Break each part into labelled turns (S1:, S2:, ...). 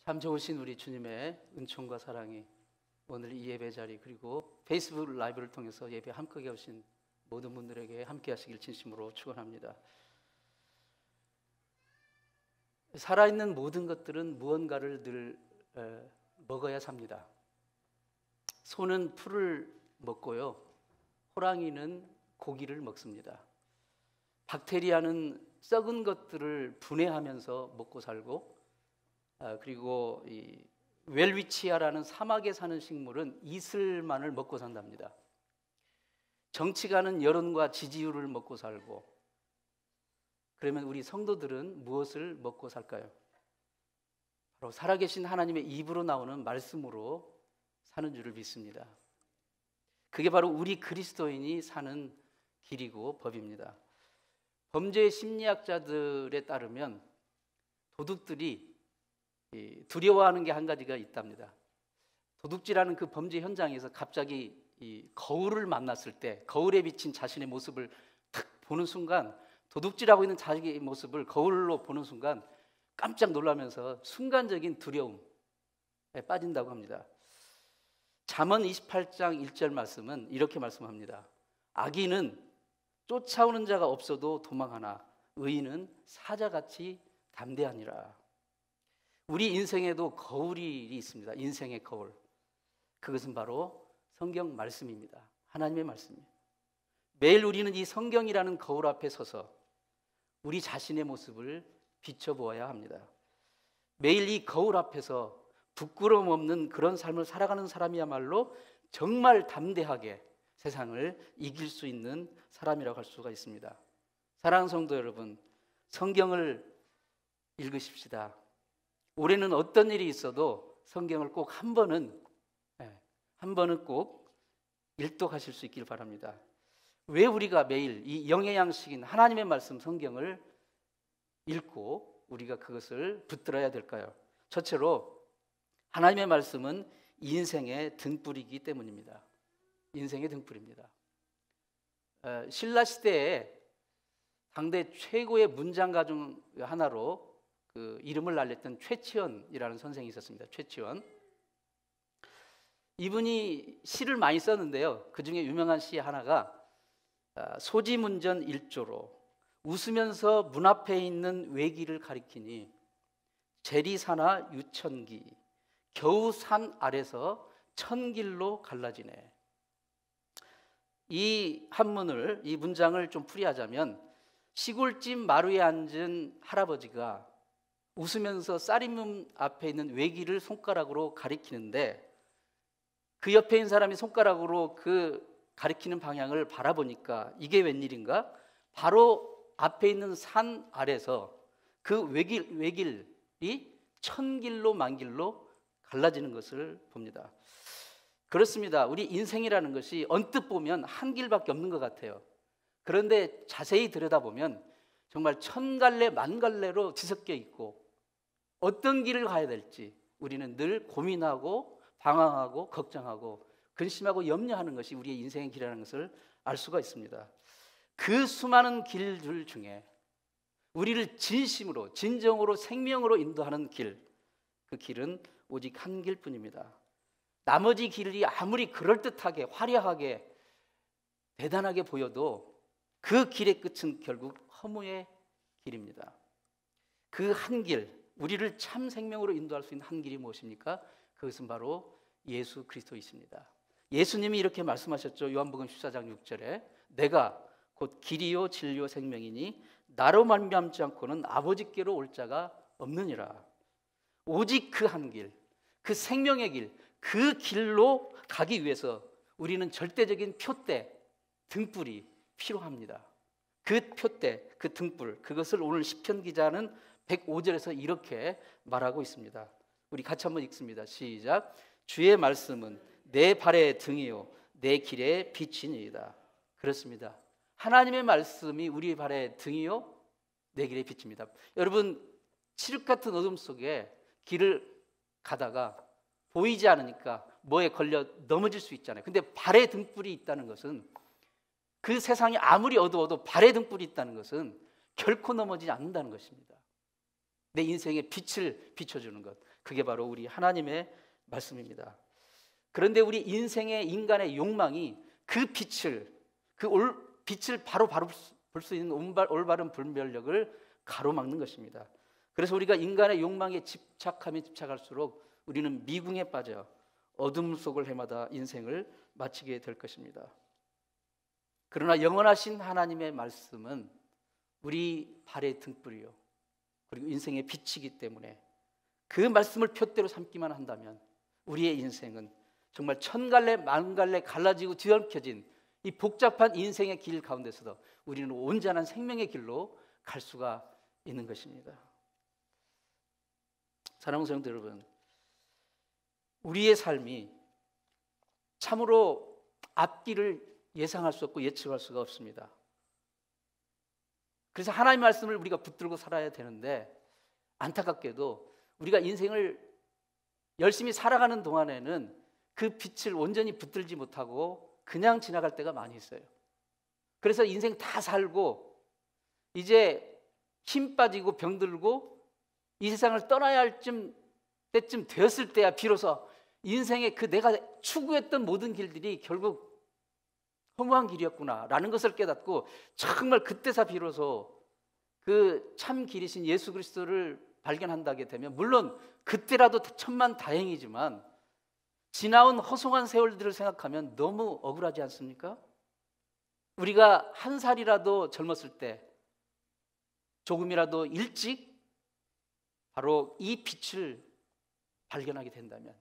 S1: 참 좋으신 우리 주님의 은총과 사랑이 오늘 이 예배 자리 그리고 페이스북 라이브를 통해서 예배 함께 오신 모든 분들에게 함께 하시길 진심으로 축원합니다. 살아있는 모든 것들은 무언가를 늘 먹어야 삽니다. 소는 풀을 먹고요, 호랑이는 고기를 먹습니다. 박테리아는 썩은 것들을 분해하면서 먹고 살고, 그리고 이 웰위치아라는 사막에 사는 식물은 이슬만을 먹고 산답니다. 정치가는 여론과 지지율을 먹고 살고, 그러면 우리 성도들은 무엇을 먹고 살까요? 바로 살아계신 하나님의 입으로 나오는 말씀으로 사는 줄을 믿습니다. 그게 바로 우리 그리스도인이 사는 길이고 법입니다. 범죄 심리학자들에 따르면 도둑들이 두려워하는 게 한 가지가 있답니다. 도둑질하는 그 범죄 현장에서 갑자기 이 거울을 만났을 때, 거울에 비친 자신의 모습을 탁 보는 순간, 도둑질하고 있는 자기의 모습을 거울로 보는 순간 깜짝 놀라면서 순간적인 두려움에 빠진다고 합니다. 잠언 28장 1절 말씀은 이렇게 말씀합니다. 악인은 쫓아오는 자가 없어도 도망하나 의인은 사자같이 담대하니라. 우리 인생에도 거울이 있습니다. 인생의 거울. 그것은 바로 성경 말씀입니다. 하나님의 말씀이에요. 매일 우리는 이 성경이라는 거울 앞에 서서 우리 자신의 모습을 비춰보아야 합니다. 매일 이 거울 앞에서 부끄러움 없는 그런 삶을 살아가는 사람이야말로 정말 담대하게 세상을 이길 수 있는 사람이라고 할 수가 있습니다. 사랑하는 성도 여러분, 성경을 읽으십시다. 올해는 어떤 일이 있어도 성경을 꼭 한 번은 꼭 일독하실 수 있길 바랍니다. 왜 우리가 매일 이 영의 양식인 하나님의 말씀 성경을 읽고 우리가 그것을 붙들어야 될까요? 첫째로 하나님의 말씀은 인생의 등불이기 때문입니다. 인생의 등불입니다. 신라 시대에 당대 최고의 문장가 중 하나로 그 이름을 날렸던 최치원이라는 선생이 있었습니다. 최치원. 이분이 시를 많이 썼는데요, 그 중에 유명한 시 하나가 소지문전 1조로 웃으면서 문 앞에 있는 외기를 가리키니 제리사나 유천기 겨우 산 아래서 천길로 갈라지네. 이 한문을, 이 문장을 좀 풀이하자면, 시골집 마루에 앉은 할아버지가 웃으면서 쌀이문 앞에 있는 외기를 손가락으로 가리키는데, 그 옆에 있는 사람이 손가락으로 그 가리키는 방향을 바라보니까 이게 웬일인가? 바로 앞에 있는 산 아래서 그 외길이 천길로 만길로 갈라지는 것을 봅니다. 그렇습니다. 우리 인생이라는 것이 언뜻 보면 한 길밖에 없는 것 같아요. 그런데 자세히 들여다보면 정말 천갈래 만갈래로 뒤섞여 있고, 어떤 길을 가야 될지 우리는 늘 고민하고 방황하고 걱정하고 근심하고 염려하는 것이 우리의 인생의 길이라는 것을 알 수가 있습니다. 그 수많은 길들 중에 우리를 진심으로 진정으로 생명으로 인도하는 길, 그 길은 오직 한 길뿐입니다. 나머지 길이 아무리 그럴듯하게 화려하게 대단하게 보여도 그 길의 끝은 결국 허무의 길입니다. 그 한 길, 우리를 참 생명으로 인도할 수 있는 한 길이 무엇입니까? 그것은 바로 예수 그리스도이십니다. 예수님이 이렇게 말씀하셨죠. 요한복음 14장 6절에 내가 곧 길이요 진리요 생명이니 나로 말미암지 않고는 아버지께로 올 자가 없느니라. 오직 그 한 길, 그 생명의 길, 그 길로 가기 위해서 우리는 절대적인 표대, 등불이 필요합니다. 그 표대, 그 등불, 그것을 오늘 시편 기자는 105절에서 이렇게 말하고 있습니다. 우리 같이 한번 읽습니다. 시작. 주의 말씀은 내 발의 등이요 내 길의 빛이니이다. 그렇습니다. 하나님의 말씀이 우리 발의 등이요 내 길의 빛입니다. 여러분, 칠흑 같은 어둠 속에 길을 가다가 보이지 않으니까 뭐에 걸려 넘어질 수 있잖아요. 근데 발의 등불이 있다는 것은, 그 세상이 아무리 어두워도 발의 등불이 있다는 것은 결코 넘어지지 않는다는 것입니다. 내 인생에 빛을 비춰주는 것, 그게 바로 우리 하나님의 말씀입니다. 그런데 우리 인생의 인간의 욕망이 그 빛을 빛을 바로 볼 수 있는 올바른 분별력을 가로막는 것입니다. 그래서 우리가 인간의 욕망에 집착하면 집착할수록 우리는 미궁에 빠져 어둠 속을 헤매다 인생을 마치게 될 것입니다. 그러나 영원하신 하나님의 말씀은 우리 발의 등불이요 그리고 인생의 빛이기 때문에 그 말씀을 표대로 삼기만 한다면 우리의 인생은 정말 천갈래 만갈래 갈라지고 뒤엉켜진 이 복잡한 인생의 길 가운데서도 우리는 온전한 생명의 길로 갈 수가 있는 것입니다. 사랑하는 성도 여러분, 우리의 삶이 참으로 앞길을 예상할 수 없고 예측할 수가 없습니다. 그래서 하나님의 말씀을 우리가 붙들고 살아야 되는데 안타깝게도 우리가 인생을 열심히 살아가는 동안에는 그 빛을 온전히 붙들지 못하고 그냥 지나갈 때가 많이 있어요. 그래서 인생 다 살고 이제 힘 빠지고 병들고 이 세상을 떠나야 할 때쯤 되었을 때야 비로소 인생의 그 내가 추구했던 모든 길들이 결국 허무한 길이었구나라는 것을 깨닫고 정말 그때서 비로소 그 참 길이신 예수 그리스도를 발견한다게 되면 물론 그때라도 천만 다행이지만 지나온 허송한 세월들을 생각하면 너무 억울하지 않습니까? 우리가 한 살이라도 젊었을 때 조금이라도 일찍 바로 이 빛을 발견하게 된다면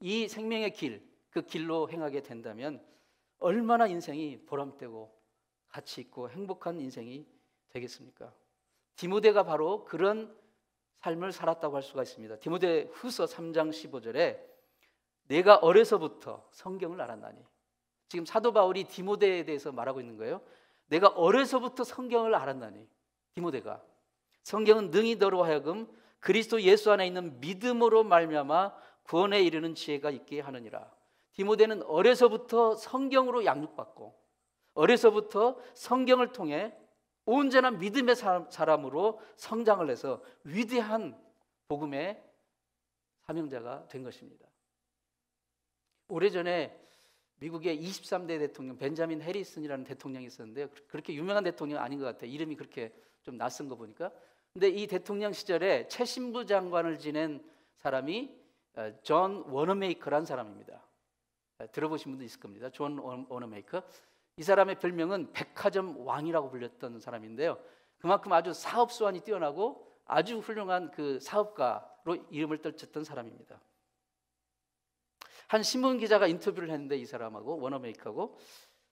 S1: 이 생명의 길, 그 길로 행하게 된다면 얼마나 인생이 보람되고 가치 있고 행복한 인생이 되겠습니까? 디모데가 바로 그런 삶을 살았다고 할 수가 있습니다. 디모데 후서 3장 15절에 내가 어려서부터 성경을 알았나니, 지금 사도 바울이 디모데에 대해서 말하고 있는 거예요. 내가 어려서부터 성경을 알았나니, 디모데가 성경은 능히 너로 하여금 그리스도 예수 안에 있는 믿음으로 말미암아 구원에 이르는 지혜가 있게 하느니라. 디모데는 어려서부터 성경으로 양육받고 어려서부터 성경을 통해 온전한 믿음의 사람으로 성장을 해서 위대한 복음의 사명자가 된 것입니다. 오래전에 미국의 23대 대통령 벤자민 해리슨이라는 대통령이 있었는데 그렇게 유명한 대통령 아닌 것 같아요. 이름이 그렇게 좀 낯선 거 보니까. 근데 이 대통령 시절에 최신부 장관을 지낸 사람이 존 워너메이커라는 사람입니다. 들어보신 분도 있을 겁니다. 존 워너메이커. 이 사람의 별명은 백화점 왕이라고 불렸던 사람인데요. 그만큼 아주 사업 수완이 뛰어나고 아주 훌륭한 그 사업가로 이름을 떨쳤던 사람입니다. 한 신문 기자가 인터뷰를 했는데 이 사람하고 워너메이커하고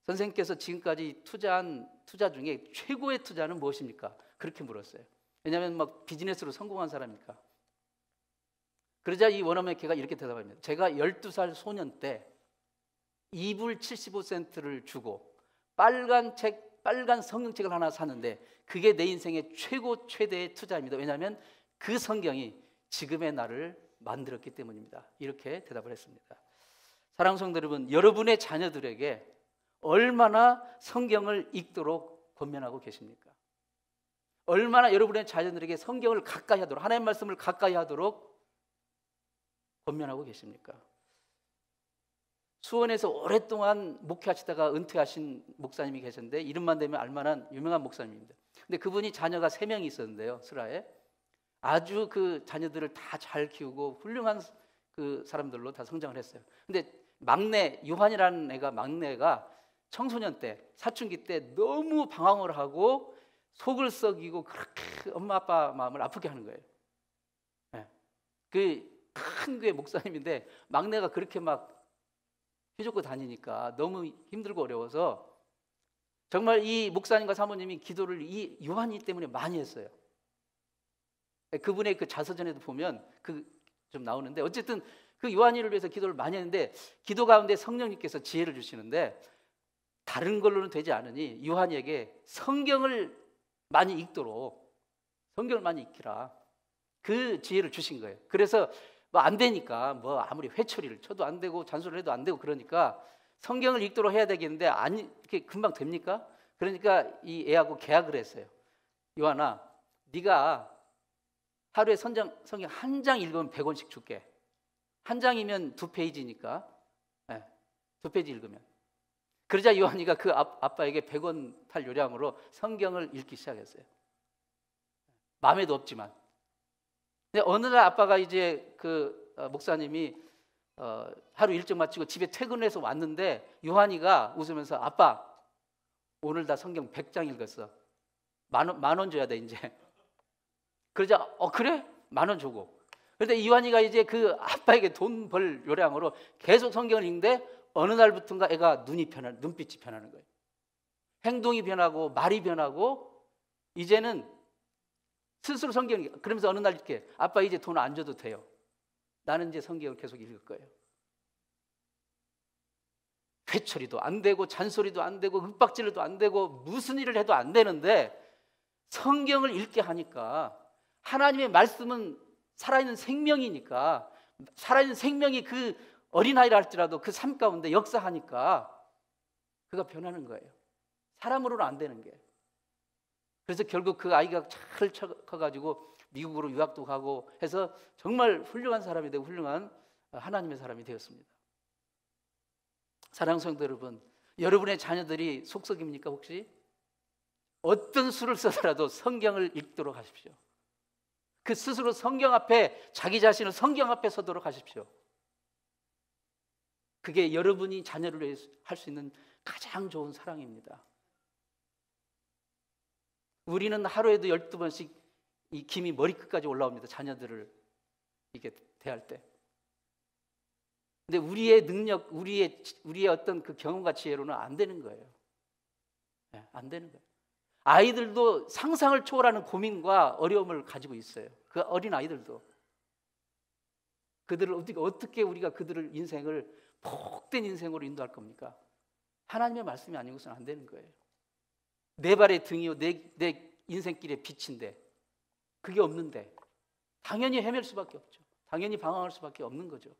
S1: 선생님께서 지금까지 투자한 투자 중에 최고의 투자는 무엇입니까? 그렇게 물었어요. 왜냐하면 막 비즈니스로 성공한 사람이니까. 그러자 이 워너메이커가 이렇게 대답합니다. 제가 12살 소년 때 2불 75센트를 주고 빨간 성경책을 하나 샀는데 그게 내 인생의 최대의 투자입니다. 왜냐하면 그 성경이 지금의 나를 만들었기 때문입니다. 이렇게 대답을 했습니다. 사랑하는 성도 여러분, 여러분의 자녀들에게 얼마나 성경을 읽도록 권면하고 계십니까? 얼마나 여러분의 자녀들에게 성경을 가까이 하도록, 하나님의 말씀을 가까이 하도록 권면하고 계십니까? 수원에서 오랫동안 목회하시다가 은퇴하신 목사님이 계셨는데 이름만 대면 알만한 유명한 목사님입니다. 근데 그분이 자녀가 3명이 있었는데요, 슬하에 아주 그 자녀들을 다 잘 키우고 훌륭한 그 사람들로 다 성장을 했어요. 근데 막내 요한이라는 막내가 청소년 때 사춘기 때 너무 방황을 하고 속을 썩이고 그렇게 엄마 아빠 마음을 아프게 하는 거예요. 네. 그 큰 교회 목사님인데 막내가 그렇게 막 휘젓고 다니니까 너무 힘들고 어려워서 정말 이 목사님과 사모님이 기도를 이 요한이 때문에 많이 했어요. 그분의 그 자서전에도 보면 좀 나오는데 어쨌든 그 요한이를 위해서 기도를 많이 했는데 기도 가운데 성령님께서 지혜를 주시는데 다른 걸로는 되지 않으니 요한이에게 성경을 많이 읽도록 성경을 많이 읽히라 그 지혜를 주신 거예요. 그래서 뭐 안 되니까 뭐 아무리 회초리를 쳐도 안 되고 잔소리를 해도 안 되고 그러니까 성경을 읽도록 해야 되겠는데 아니 이렇게 금방 됩니까? 그러니까 이 애하고 계약을 했어요. 요한아, 네가 하루에 성경 한 장 읽으면 100원씩 줄게. 한 장이면 2페이지니까 2페이지 읽으면. 그러자 요한이가 그 아빠에게 100원 탈 요량으로 성경을 읽기 시작했어요. 마음에도 없지만. 근데 어느 날 아빠가 이제 그 목사님이 하루 일정 마치고 집에 퇴근해서 왔는데 요한이가 웃으면서 아빠 오늘 다 성경 100장 읽었어. 만 원 줘야 돼 이제. 그러자 그래? 10,000원 주고. 그런데 요한이가 이제 그 아빠에게 돈 벌 요량으로 계속 성경을 읽는데 어느 날부터인가 애가 눈빛이 변하는 거예요. 행동이 변하고 말이 변하고 이제는 스스로 성경 그러면서 어느 날 이렇게 아빠 이제 돈 안 줘도 돼요. 나는 이제 성경을 계속 읽을 거예요. 회초리도 안 되고 잔소리도 안 되고 윽박질도 안 되고 무슨 일을 해도 안 되는데 성경을 읽게 하니까 하나님의 말씀은 살아있는 생명이니까 살아있는 생명이 그 어린아이라 할지라도 그 삶 가운데 역사하니까 그가 변하는 거예요. 사람으로는 안 되는 게. 그래서 결국 그 아이가 잘 커가지고 미국으로 유학도 가고 해서 정말 훌륭한 사람이 되고 훌륭한 하나님의 사람이 되었습니다. 사랑하는 성도 여러분, 여러분의 자녀들이 속썩입니까 혹시? 어떤 수를 써더라도 성경을 읽도록 하십시오. 그 스스로 성경 앞에 자기 자신을 성경 앞에 서도록 하십시오. 그게 여러분이 자녀를 위해 할 수 있는 가장 좋은 사랑입니다. 우리는 하루에도 12번씩 이 김이 머리끝까지 올라옵니다. 자녀들을 이렇게 대할 때. 근데 우리의 능력, 우리의 어떤 그 경험과 지혜로는 안 되는 거예요. 안 되는 거예요. 아이들도 상상을 초월하는 고민과 어려움을 가지고 있어요. 그 어린 아이들도. 그들을 어떻게 우리가 그들을 인생을 복된 인생으로 인도할 겁니까? 하나님의 말씀이 아니고서는 안 되는 거예요. 내 발의 등이요 내 인생길의 빛인데 그게 없는데 당연히 헤맬 수밖에 없죠. 당연히 방황할 수밖에 없는 거죠.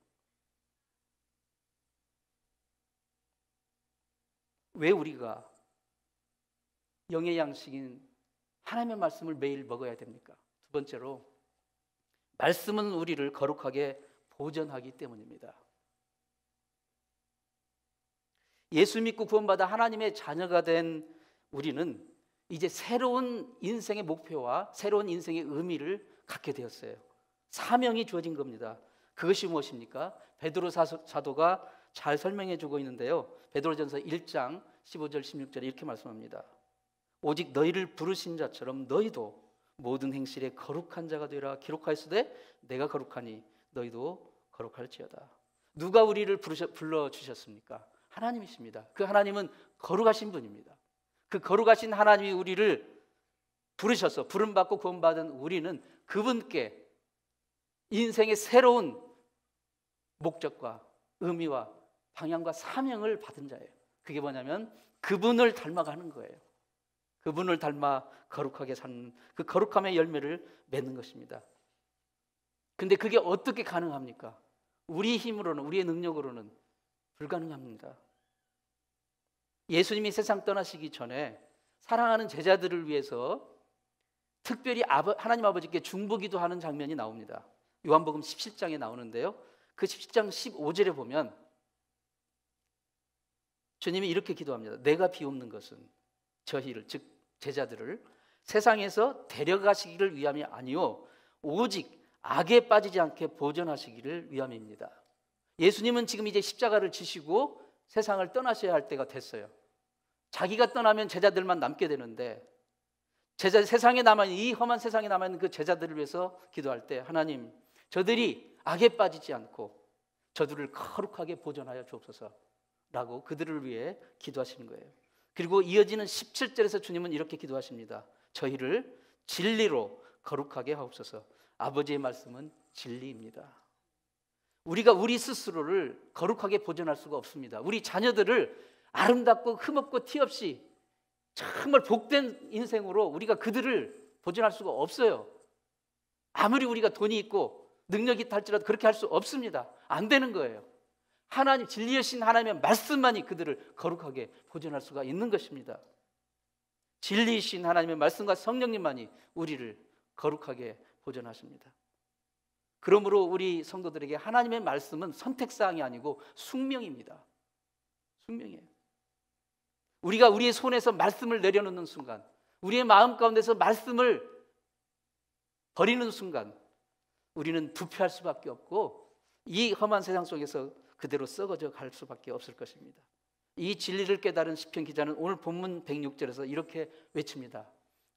S1: 왜 우리가 영의 양식인 하나님의 말씀을 매일 먹어야 됩니까? 두 번째로 말씀은 우리를 거룩하게 보존하기 때문입니다. 예수 믿고 구원받아 하나님의 자녀가 된 우리는 이제 새로운 인생의 목표와 새로운 인생의 의미를 갖게 되었어요. 사명이 주어진 겁니다. 그것이 무엇입니까? 베드로 사도가 잘 설명해 주고 있는데요. 베드로전서 1장 15절 16절에 이렇게 말씀합니다. 오직 너희를 부르신 자처럼 너희도 모든 행실에 거룩한 자가 되라 기록하였으되 내가 거룩하니 너희도 거룩할지어다. 누가 우리를 불러주셨습니까? 하나님이십니다. 그 하나님은 거룩하신 분입니다. 그 거룩하신 하나님이 우리를 부르셔서 부름받고 구원받은 우리는 그분께 인생의 새로운 목적과 의미와 방향과 사명을 받은 자예요. 그게 뭐냐면 그분을 닮아가는 거예요. 그분을 닮아 거룩하게 사는 그 거룩함의 열매를 맺는 것입니다. 근데 그게 어떻게 가능합니까? 우리 힘으로는, 우리의 능력으로는 불가능합니다. 예수님이 세상 떠나시기 전에 사랑하는 제자들을 위해서 특별히 하나님 아버지께 중보기도하는 장면이 나옵니다. 요한복음 17장에 나오는데요. 그 17장 15절에 보면 주님이 이렇게 기도합니다. 내가 비옵는 것은 저희를, 즉 제자들을 세상에서 데려가시기를 위함이 아니요 오직 악에 빠지지 않게 보존하시기를 위함입니다. 예수님은 지금 이제 십자가를 지시고 세상을 떠나셔야 할 때가 됐어요. 자기가 떠나면 제자들만 남게 되는데 세상에 남아있는 이 험한 세상에 남아있는 그 제자들을 위해서 기도할 때 하나님 저들이 악에 빠지지 않고 저들을 거룩하게 보존하여 주옵소서라고 그들을 위해 기도하시는 거예요. 그리고 이어지는 17절에서 주님은 이렇게 기도하십니다. 저희를 진리로 거룩하게 하옵소서. 아버지의 말씀은 진리입니다. 우리가 우리 스스로를 거룩하게 보존할 수가 없습니다. 우리 자녀들을 아름답고 흠없고 티 없이 정말 복된 인생으로 우리가 그들을 보존할 수가 없어요. 아무리 우리가 돈이 있고 능력이 있다 할지라도 그렇게 할 수 없습니다. 안 되는 거예요. 하나님, 진리이신 하나님의 말씀만이 그들을 거룩하게 보존할 수가 있는 것입니다. 진리이신 하나님의 말씀과 성령님만이 우리를 거룩하게 보존하십니다. 그러므로 우리 성도들에게 하나님의 말씀은 선택사항이 아니고 숙명입니다. 숙명이에요. 우리가 우리의 손에서 말씀을 내려놓는 순간, 우리의 마음 가운데서 말씀을 버리는 순간 우리는 부패할 수밖에 없고 이 험한 세상 속에서 그대로 썩어져 갈 수밖에 없을 것입니다. 이 진리를 깨달은 시편 기자는 오늘 본문 106절에서 이렇게 외칩니다.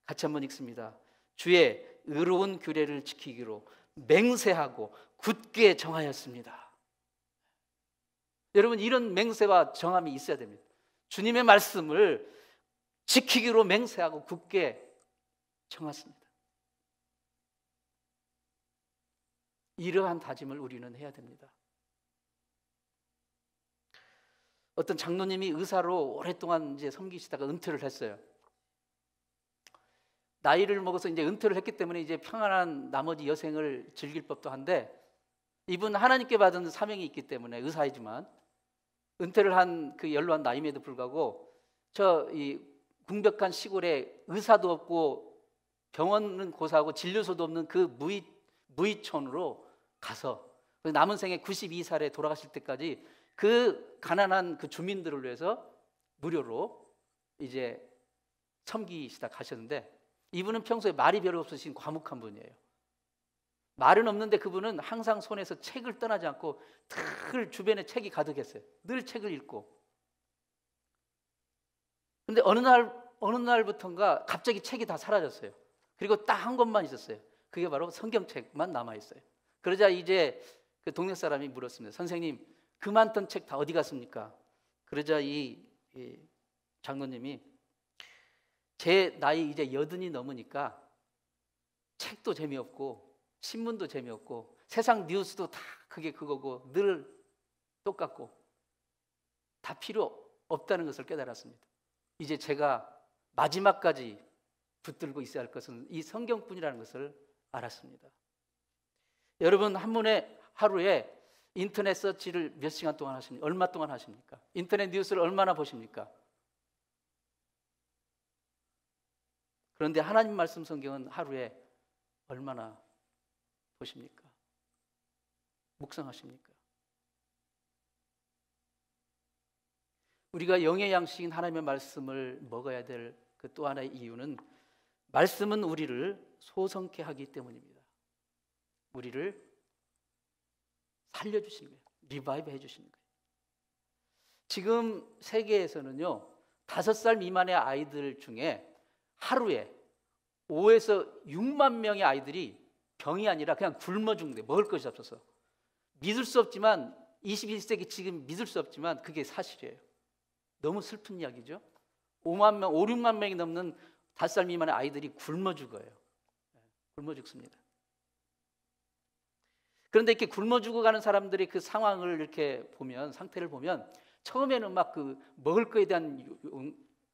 S1: 같이 한번 읽습니다. 주의 의로운 규례를 지키기로 맹세하고 굳게 정하였습니다. 여러분, 이런 맹세와 정함이 있어야 됩니다. 주님의 말씀을 지키기로 맹세하고 굳게 정했습니다. 이러한 다짐을 우리는 해야 됩니다. 어떤 장로님이 의사로 오랫동안 이제 섬기시다가 은퇴를 했어요. 나이를 먹어서 이제 은퇴를 했기 때문에 이제 평안한 나머지 여생을 즐길 법도 한데, 이분 하나님께 받은 사명이 있기 때문에 의사이지만 은퇴를 한 그 연로한 나이임에도 불구하고 이 궁벽한 시골에 의사도 없고 병원은 고사하고 진료소도 없는 그 무이촌으로 가서 남은 생에 92살에 돌아가실 때까지 그 가난한 그 주민들을 위해서 무료로 이제 섬기시다 가셨는데, 이분은 평소에 말이 별로 없으신 과묵한 분이에요. 말은 없는데 그분은 항상 손에서 책을 떠나지 않고 늘 주변에 책이 가득했어요. 늘 책을 읽고. 근데 어느 날부턴가 갑자기 책이 다 사라졌어요. 그리고 딱 한 권만 있었어요. 그게 바로 성경책만 남아있어요. 그러자 이제 그 동네 사람이 물었습니다. 선생님, 그 많던 책 다 어디 갔습니까? 그러자 이 장로님이 제 나이 이제 80이 넘으니까 책도 재미없고 신문도 재미없고 세상 뉴스도 다 그게 그거고 늘 똑같고 다 필요 없다는 것을 깨달았습니다. 이제 제가 마지막까지 붙들고 있어야 할 것은 이 성경뿐이라는 것을 알았습니다. 여러분, 한 분의 하루에 인터넷 서치를 몇 시간 동안 하십니까? 얼마 동안 하십니까? 인터넷 뉴스를 얼마나 보십니까? 그런데 하나님 말씀 성경은 하루에 얼마나 보십니까? 묵상하십니까? 우리가 영의 양식인 하나님의 말씀을 먹어야 될 그 또 하나의 이유는 말씀은 우리를 소성케 하기 때문입니다. 우리를 살려주시는 거예요. 리바이브 해주시는 거예요. 지금 세계에서는요 5살 미만의 아이들 중에 하루에 5에서 6만 명의 아이들이 병이 아니라 그냥 굶어 죽는데, 먹을 것이 없어서. 믿을 수 없지만 21세기 지금 믿을 수 없지만 그게 사실이에요. 너무 슬픈 이야기죠. 5, 6만 명이 넘는 5살 미만의 아이들이 굶어 죽어요. 굶어 죽습니다. 그런데 이렇게 굶어 죽어가는 사람들의 그 상황을 이렇게 보면, 상태를 보면 처음에는 막 그 먹을 거에 대한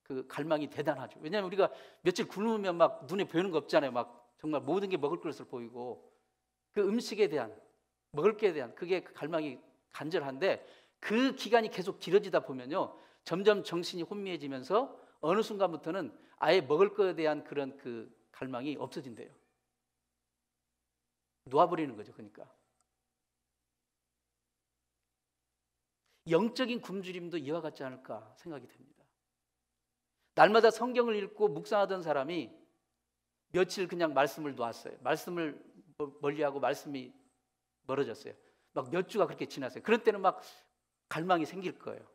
S1: 그 갈망이 대단하죠. 왜냐하면 우리가 며칠 굶으면 막 눈에 보이는 거 없잖아요. 막 정말 모든 게 먹을 것으로 보이고 그 음식에 대한, 먹을 거에 대한 그게 갈망이 간절한데, 그 기간이 계속 길어지다 보면요 점점 정신이 혼미해지면서 어느 순간부터는 아예 먹을 거에 대한 그런 그 갈망이 없어진대요. 놓아버리는 거죠. 그러니까 영적인 굶주림도 이와 같지 않을까 생각이 됩니다. 날마다 성경을 읽고 묵상하던 사람이 며칠 그냥 말씀을 놓았어요. 말씀을 멀리하고 말씀이 멀어졌어요. 막 몇 주가 그렇게 지났어요. 그런 때는 막 갈망이 생길 거예요.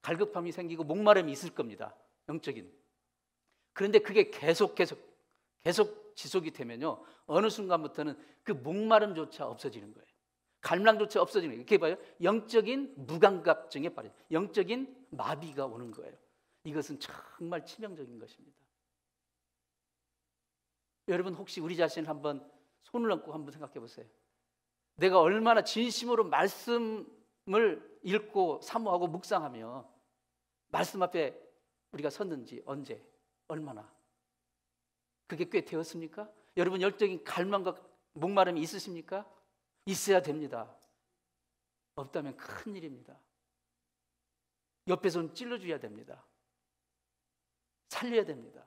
S1: 갈급함이 생기고 목마름이 있을 겁니다. 영적인. 그런데 그게 계속 지속이 되면요 어느 순간부터는 그 목마름조차 없어지는 거예요. 갈망조차 없어지는 거예요. 이렇게 봐요. 영적인 무감각증에 빠져요. 영적인 마비가 오는 거예요. 이것은 정말 치명적인 것입니다. 여러분, 혹시 우리 자신을 한번 손을 얹고 한번 생각해 보세요. 내가 얼마나 진심으로 말씀을 읽고 사모하고 묵상하며 말씀 앞에 우리가 섰는지, 언제, 얼마나. 그게 꽤 되었습니까? 여러분, 열정인 갈망과 목마름이 있으십니까? 있어야 됩니다. 없다면 큰일입니다. 옆에서 찔러줘야 됩니다. 살려야 됩니다.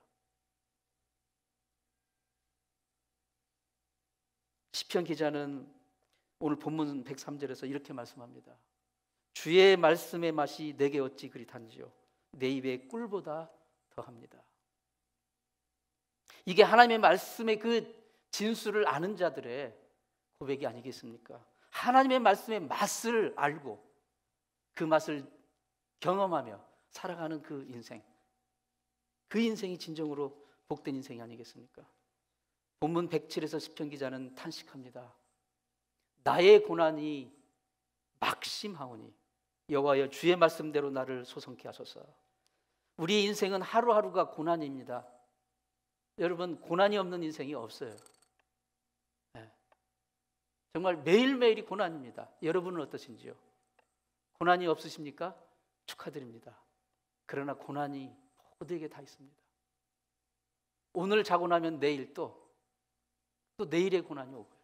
S1: 시편 기자는 오늘 본문 103절에서 이렇게 말씀합니다. 주의 말씀의 맛이 내게 어찌 그리 단지요 내 입에 꿀보다 더합니다. 이게 하나님의 말씀의 그 진수를 아는 자들의 고백이 아니겠습니까? 하나님의 말씀의 맛을 알고 그 맛을 경험하며 살아가는 그 인생, 그 인생이 진정으로 복된 인생이 아니겠습니까? 본문 107에서 시편 기자는 탄식합니다. 나의 고난이 막심하오니 여호와여 주의 말씀대로 나를 소성케 하소서. 우리 인생은 하루하루가 고난입니다. 여러분, 고난이 없는 인생이 없어요. 네. 정말 매일매일이 고난입니다. 여러분은 어떠신지요? 고난이 없으십니까? 축하드립니다. 그러나 고난이 모두에게 다 있습니다. 오늘 자고 나면 내일 또 내일의 고난이 오고요.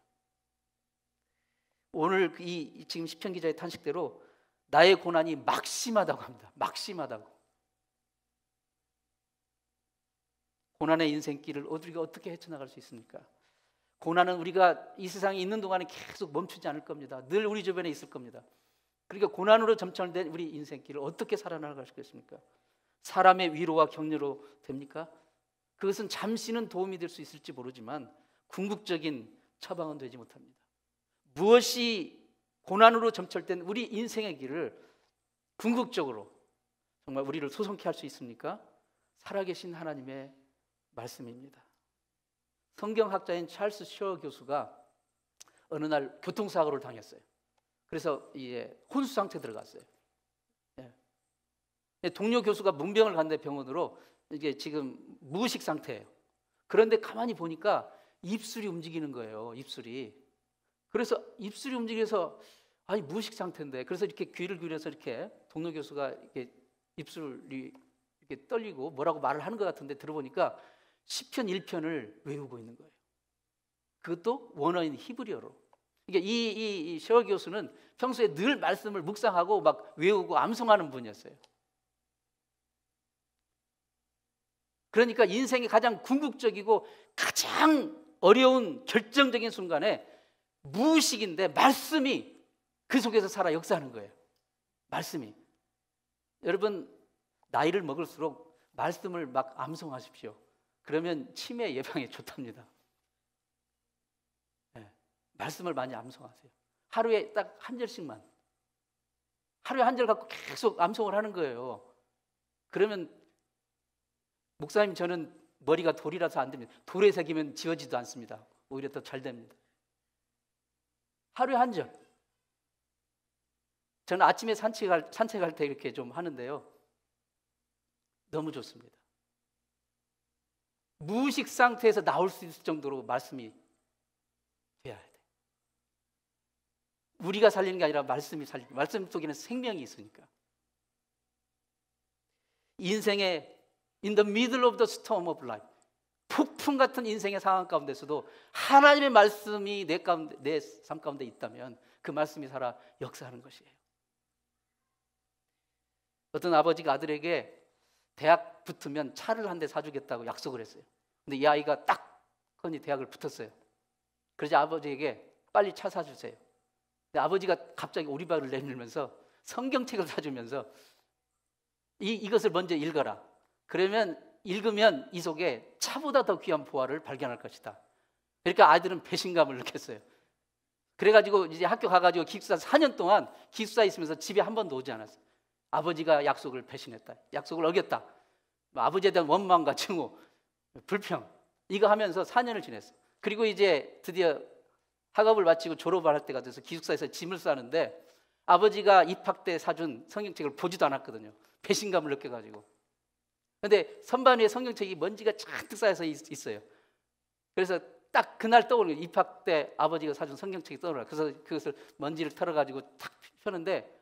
S1: 오늘 지금 시편 기자의 탄식대로 나의 고난이 막심하다고 합니다. 막심하다고. 고난의 인생길을 우리가 어떻게 헤쳐나갈 수 있습니까? 고난은 우리가 이 세상에 있는 동안에 계속 멈추지 않을 겁니다. 늘 우리 주변에 있을 겁니다. 그러니까 고난으로 점철된 우리 인생길을 어떻게 살아나갈 수 있겠습니까? 사람의 위로와 격려로 됩니까? 그것은 잠시는 도움이 될 수 있을지 모르지만 궁극적인 처방은 되지 못합니다. 무엇이 고난으로 점철된 우리 인생의 길을 궁극적으로 정말 우리를 소성케 할 수 있습니까? 살아계신 하나님의 말씀입니다. 성경학자인 찰스 셔 교수가 어느 날 교통사고를 당했어요. 그래서 이제 혼수 상태에 들어갔어요. 동료 교수가 문병을 갔는데 병원으로 이게 지금 무의식 상태예요. 그런데 가만히 보니까 입술이 움직이는 거예요. 입술이. 그래서 입술이 움직여서 아니 무의식 상태인데 그래서 이렇게 귀를 기울여서 이렇게 동료 교수가 이렇게 입술이 이렇게 떨리고 뭐라고 말을 하는 것 같은데 들어보니까 시편 1편을 외우고 있는 거예요. 그것도 원어인 히브리어로. 그러니까 이 셔 교수는 평소에 늘 말씀을 묵상하고 막 외우고 암송하는 분이었어요. 그러니까 인생의 가장 궁극적이고 가장 어려운 결정적인 순간에 무의식인데 말씀이 그 속에서 살아 역사하는 거예요. 말씀이. 여러분 나이를 먹을수록 말씀을 막 암송하십시오. 그러면 치매 예방에 좋답니다. 네, 말씀을 많이 암송하세요. 하루에 딱 한 절씩만. 하루에 한 절 갖고 계속 암송을 하는 거예요. 그러면 목사님 저는 머리가 돌이라서 안 됩니다. 돌에 새기면 지워지도 않습니다. 오히려 더 잘 됩니다. 하루에 한 절. 저는 아침에 산책할 때 이렇게 좀 하는데요. 너무 좋습니다. 무의식 상태에서 나올 수 있을 정도로 말씀이 돼야 돼. 우리가 살리는 게 아니라 말씀이 살리는. 말씀 속에는 생명이 있으니까. 인생의 in the middle of the storm of life, 폭풍 같은 인생의 상황 가운데서도 하나님의 말씀이 내 삶 가운데 있다면 그 말씀이 살아 역사하는 것이에요. 어떤 아버지가 아들에게 대학 붙으면 차를 한 대 사주겠다고 약속을 했어요. 근데 이 아이가 딱 건이 대학을 붙었어요. 그러자 아버지에게 빨리 차 사주세요. 근데 아버지가 갑자기 오리발을 내밀면서 성경책을 사주면서 이것을 먼저 읽어라. 그러면 읽으면 이 속에 차보다 더 귀한 보화를 발견할 것이다. 그러니까 아이들은 배신감을 느꼈어요. 그래가지고 이제 학교 가가지고 기숙사 4년 동안 기숙사에 있으면서 집에 한 번도 오지 않았어요. 아버지가 약속을 배신했다. 약속을 어겼다. 아버지에 대한 원망과 증오, 불평 이거 하면서 4년을 지냈어요. 그리고 이제 드디어 학업을 마치고 졸업을 할 때가 돼서 기숙사에서 짐을 싸는데 아버지가 입학 때 사준 성경책을 보지도 않았거든요. 배신감을 느껴가지고. 그런데 선반 위에 성경책이 먼지가 잔뜩 쌓여서 있어요. 그래서 딱 그날 떠오르는 거예요. 입학 때 아버지가 사준 성경책이 떠오르라. 그래서 그것을 먼지를 털어가지고 탁 펴는데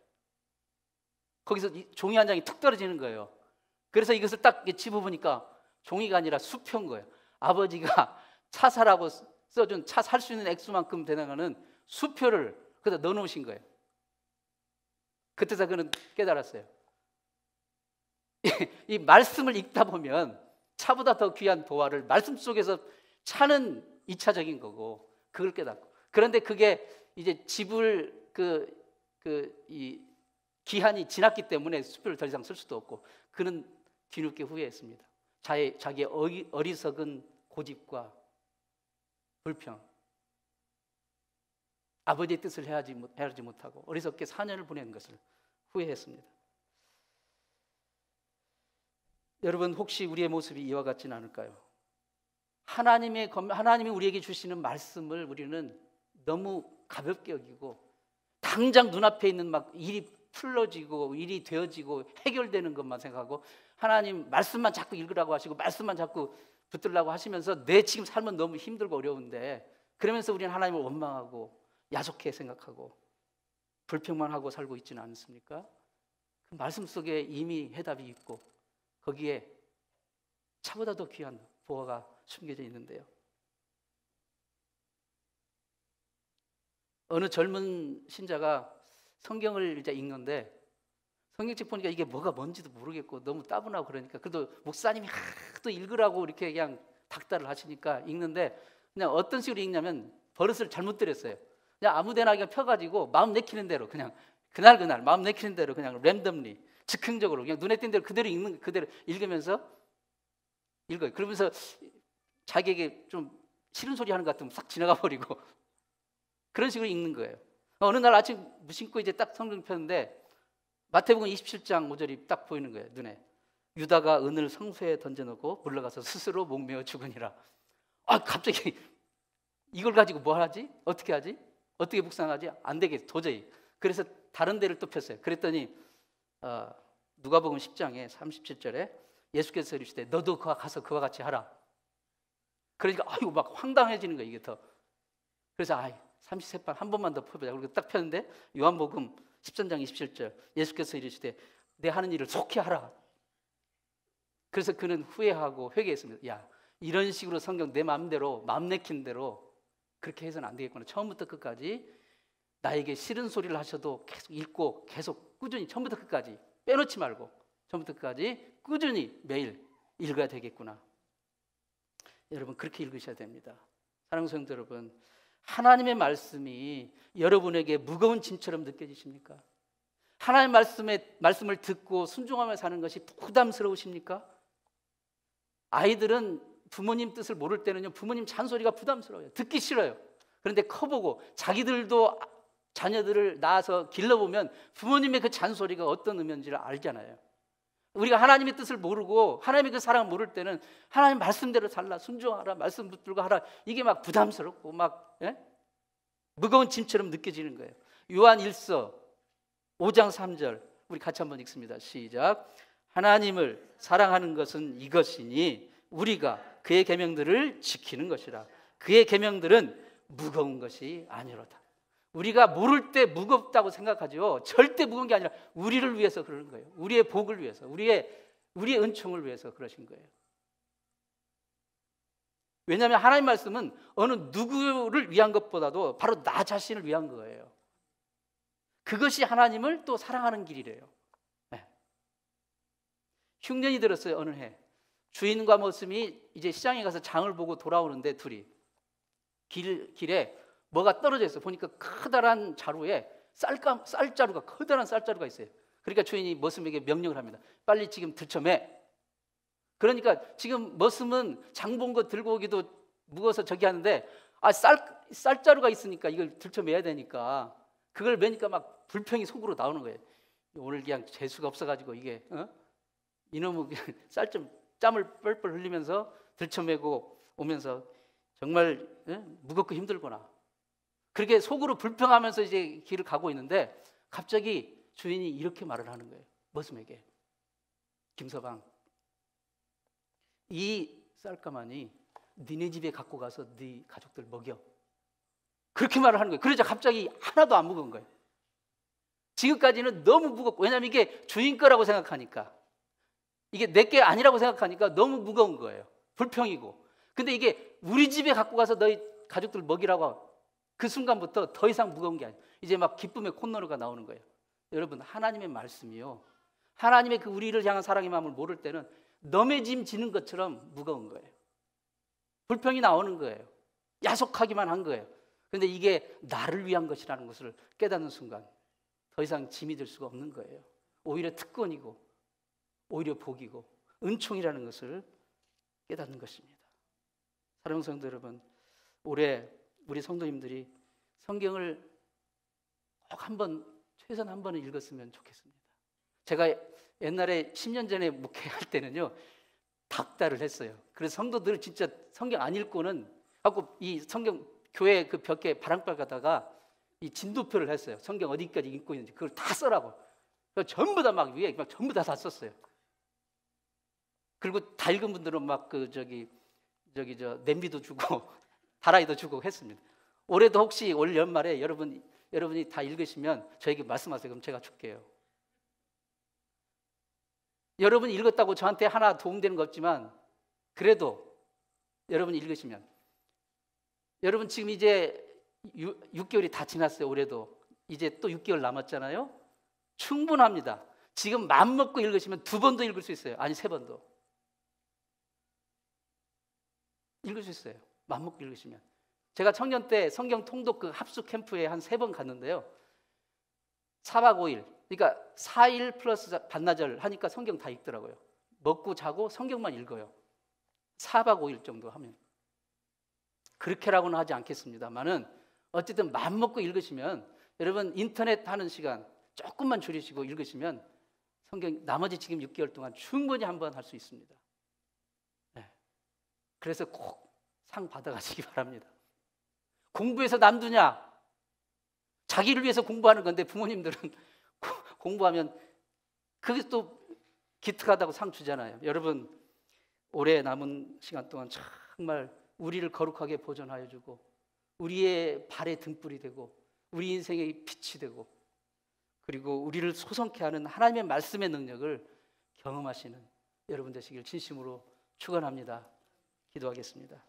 S1: 거기서 종이 한 장이 툭 떨어지는 거예요. 그래서 이것을 딱 집어보니까 종이가 아니라 수표인 거예요. 아버지가 차 사라고 써준 차 살 수 있는 액수만큼 되는 수표를 거기다 넣어놓으신 거예요. 그때서 그는 깨달았어요. 이 말씀을 읽다 보면 차보다 더 귀한 보화를 말씀 속에서 차는 2차적인 거고 그걸 깨닫고 그런데 그게 이제 집을 이 기한이 지났기 때문에 수표를 더 이상 쓸 수도 없고 그는 뒤늦게 후회했습니다. 자기의 어리석은 고집과 불평, 아버지의 뜻을 헤아리지 못하고 어리석게 4년을 보낸 것을 후회했습니다. 여러분 혹시 우리의 모습이 이와 같지는 않을까요? 하나님이 우리에게 주시는 말씀을 우리는 너무 가볍게 여기고 당장 눈앞에 있는 막 일이 풀어지고 일이 되어지고 해결되는 것만 생각하고 하나님 말씀만 자꾸 읽으라고 하시고 말씀만 자꾸 붙들라고 하시면서 내 지금 삶은 너무 힘들고 어려운데 그러면서 우리는 하나님을 원망하고 야속해 생각하고 불평만 하고 살고 있지는 않습니까? 그 말씀 속에 이미 해답이 있고 거기에 차보다 더 귀한 보화가 숨겨져 있는데요. 어느 젊은 신자가 성경을 이제 읽는데 성경책 보니까 이게 뭐가 뭔지도 모르겠고 너무 따분하고 그러니까 그래도 목사님이 하도 읽으라고 이렇게 그냥 닥달을 하시니까 읽는데 그냥 어떤 식으로 읽냐면 버릇을 잘못 들였어요. 그냥 아무데나 그냥 펴가지고 마음 내키는 대로 그냥 그날 마음 내키는 대로 그냥 랜덤리 즉흥적으로 그냥 눈에 띈 대로 그대로 읽으면서 읽어요. 그러면서 자기에게 좀 싫은 소리 하는 것 같으면 싹 지나가 버리고 그런 식으로 읽는 거예요. 어느 날 아침 무심코 이제 딱 성경 폈는데 마태복음 27장 5절이 딱 보이는 거예요. 눈에. 유다가 은을 성소에 던져놓고 물러가서 스스로 목매어 죽으니라. 아 갑자기 이걸 가지고 뭐 하지? 어떻게 하지? 어떻게 묵상하지? 안 되겠어 도저히. 그래서 다른 데를 또 폈어요. 그랬더니 누가복음 10장에 37절에 예수께서 이르시되 너도 가서 그와 같이 하라. 그러니까 아이고 막 황당해지는 거예요 이게 더. 그래서 33번 한 번만 더 펴보자. 그리고 딱 폈는데 요한복음 13장 27절 예수께서 이르시되 내 하는 일을 속히 하라. 그래서 그는 후회하고 회개했습니다. 야 이런 식으로 성경 내 마음대로 마음 내키는 대로 그렇게 해서는 안 되겠구나. 처음부터 끝까지 나에게 싫은 소리를 하셔도 계속 읽고 계속 꾸준히 처음부터 끝까지 빼놓지 말고 처음부터 끝까지 꾸준히 매일 읽어야 되겠구나. 여러분 그렇게 읽으셔야 됩니다. 사랑하는 성도 여러분, 하나님의 말씀이 여러분에게 무거운 짐처럼 느껴지십니까? 하나님의 말씀을 듣고 순종하며 사는 것이 부담스러우십니까? 아이들은 부모님 뜻을 모를 때는요 부모님 잔소리가 부담스러워요. 듣기 싫어요. 그런데 커보고 자기들도 자녀들을 낳아서 길러보면 부모님의 그 잔소리가 어떤 의미인지를 알잖아요. 우리가 하나님의 뜻을 모르고 하나님의 그 사랑을 모를 때는 하나님 말씀대로 살라, 순종하라, 말씀 붙들고 하라, 이게 막 부담스럽고 막 무거운 짐처럼 느껴지는 거예요. 요한 1서 5장 3절 우리 같이 한번 읽습니다. 시작. 하나님을 사랑하는 것은 이것이니 우리가 그의 계명들을 지키는 것이라. 그의 계명들은 무거운 것이 아니로다. 우리가 모를 때 무겁다고 생각하죠. 절대 무거운 게 아니라 우리를 위해서 그러는 거예요. 우리의 복을 위해서, 우리의 은총을 위해서 그러신 거예요. 왜냐하면 하나님 말씀은 어느 누구를 위한 것보다도 바로 나 자신을 위한 거예요. 그것이 하나님을 또 사랑하는 길이래요. 네. 흉년이 들었어요. 어느 해 주인과 머슴이 이제 시장에 가서 장을 보고 돌아오는데 둘이 길에 뭐가 떨어져 있어요. 보니까 커다란 자루에 쌀자루가 커다란 쌀자루가 있어요. 그러니까 주인이 머슴에게 명령을 합니다. 빨리 지금 들쳐매. 그러니까 지금 머슴은 장 본 거 들고 오기도 무거워서 저기 하는데 쌀자루가 있으니까 이걸 들쳐매야 되니까 그걸 매니까 막 불평이 속으로 나오는 거예요. 오늘 그냥 재수가 없어가지고 이게 이놈의 짬을 뻘뻘 흘리면서 들쳐매고 오면서 정말 무겁고 힘들구나. 그렇게 속으로 불평하면서 이제 길을 가고 있는데 갑자기 주인이 이렇게 말을 하는 거예요. 머슴에게. 김서방, 이 쌀가마니 니네 집에 갖고 가서 네 가족들 먹여. 그렇게 말을 하는 거예요. 그러자 갑자기 하나도 안 무거운 거예요. 지금까지는 너무 무겁고, 왜냐하면 이게 주인 거라고 생각하니까, 이게 내 게 아니라고 생각하니까 너무 무거운 거예요. 불평이고. 근데 이게 우리 집에 갖고 가서 너희 가족들 먹이라고 그 순간부터 더 이상 무거운 게 아니에요. 이제 막 기쁨의 콧노래가 나오는 거예요. 여러분, 하나님의 말씀이요, 하나님의 그 우리를 향한 사랑의 마음을 모를 때는 넘의 짐 지는 것처럼 무거운 거예요. 불평이 나오는 거예요. 야속하기만 한 거예요. 그런데 이게 나를 위한 것이라는 것을 깨닫는 순간 더 이상 짐이 될 수가 없는 거예요. 오히려 특권이고 오히려 복이고 은총이라는 것을 깨닫는 것입니다. 사랑하는 성도 여러분, 올해 우리 성도님들이 성경을 꼭 최소한 한 번은 읽었으면 좋겠습니다. 제가 옛날에 10년 전에 목회할 때는요, 닥달을 했어요. 그래서 성도들 진짜 성경 안 읽고는 하고 이 성경 교회 그 벽에 바람발 가다가 이 진도표를 했어요. 성경 어디까지 읽고 있는지 그걸 다 써라고. 전부 다 막 위에 막 전부 다 썼어요. 그리고 다 읽은 분들은 막 냄비도 주고 다라이도 주고 했습니다. 올해도 혹시 올 연말에 여러분이 다 읽으시면 저에게 말씀하세요. 그럼 제가 줄게요. 여러분이 읽었다고 저한테 하나 도움되는 거 없지만 그래도 여러분이 읽으시면 여러분 지금 이제 6개월이 다 지났어요. 올해도 이제 또 6개월 남았잖아요. 충분합니다. 지금 맘먹고 읽으시면 2번도 읽을 수 있어요. 아니 3번도 읽을 수 있어요. 맘먹고 읽으시면. 제가 청년 때 성경 통독 그 합숙 캠프에 한 3번 갔는데요. 4박 5일, 그러니까 4일 플러스 반나절 하니까 성경 다 읽더라고요. 먹고 자고 성경만 읽어요. 4박 5일 정도 하면. 그렇게라고는 하지 않겠습니다만은 어쨌든 맘먹고 읽으시면 여러분 인터넷 하는 시간 조금만 줄이시고 읽으시면 성경 나머지 지금 6개월 동안 충분히 한번 할 수 있습니다. 네. 그래서 꼭 상 받아가시기 바랍니다. 공부해서 남두냐? 자기를 위해서 공부하는 건데 부모님들은 공부하면 그게 또 기특하다고 상 주잖아요. 여러분 올해 남은 시간 동안 정말 우리를 거룩하게 보존하여 주고 우리의 발의 등불이 되고 우리 인생의 빛이 되고 그리고 우리를 소성케 하는 하나님의 말씀의 능력을 경험하시는 여러분 되시길 진심으로 축원합니다. 기도하겠습니다.